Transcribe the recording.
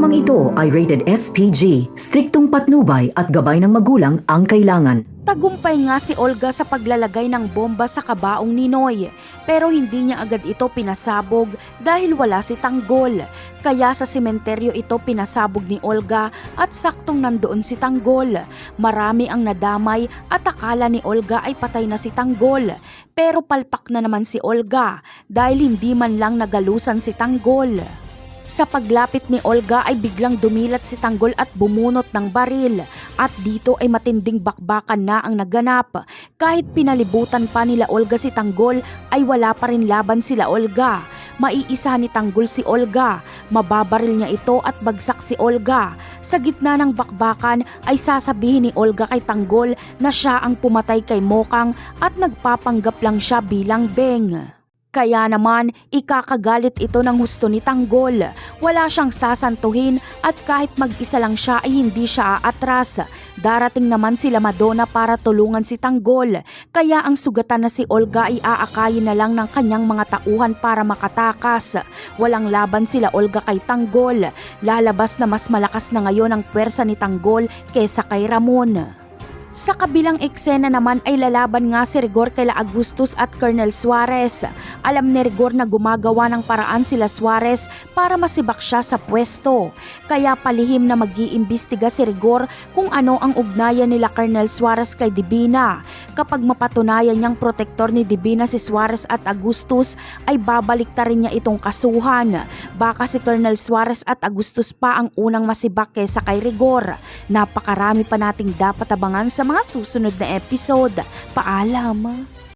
Programang ito ay rated SPG, striktong patnubay at gabay ng magulang ang kailangan. Tagumpay nga si Olga sa paglalagay ng bomba sa kabaong ni Noy, pero hindi niya agad ito pinasabog dahil wala si Tanggol. Kaya sa sementeryo ito pinasabog ni Olga at saktong nandoon si Tanggol. Marami ang nadamay at akala ni Olga ay patay na si Tanggol. Pero palpak na naman si Olga dahil hindi man lang nagalusan si Tanggol. Sa paglapit ni Olga ay biglang dumilat si Tanggol at bumunot ng baril. At dito ay matinding bakbakan na ang naganap. Kahit pinalibutan pa nila Olga si Tanggol ay wala pa rin laban sila Olga. Maiisa ni Tanggol si Olga. Mababaril niya ito at bagsak si Olga. Sa gitna ng bakbakan ay sasabihin ni Olga kay Tanggol na siya ang pumatay kay Mokang at nagpapanggap lang siya bilang Beng. Kaya naman, ikakagalit ito ng husto ni Tanggol. Wala siyang sasantuhin at kahit mag-isa lang siya ay hindi siya aatras. Darating naman sila Madonna para tulungan si Tanggol. Kaya ang sugatan na si Olga ay aakayin na lang ng kanyang mga tauhan para makatakas. Walang laban sila Olga kay Tanggol. Lalabas na mas malakas na ngayon ang puwersa ni Tanggol kaysa kay Ramon. Sa kabilang eksena naman ay lalaban nga si Rigor kaila Agustus at Colonel Suarez. Alam ni Rigor na gumagawa ng paraan sila Suarez para masibak siya sa pwesto. Kaya palihim na mag-iimbestiga si Rigor kung ano ang ugnayan nila Colonel Suarez kay Divina. Kapag mapatunayan niyang protektor ni Divina si Suarez at Agustus ay babalik ta rin niya itong kasuhan. Baka si Colonel Suarez at Agustus pa ang unang masibak kaysa kay Rigor. Napakarami pa nating dapat abangan sa mga susunod na episode. Paalam!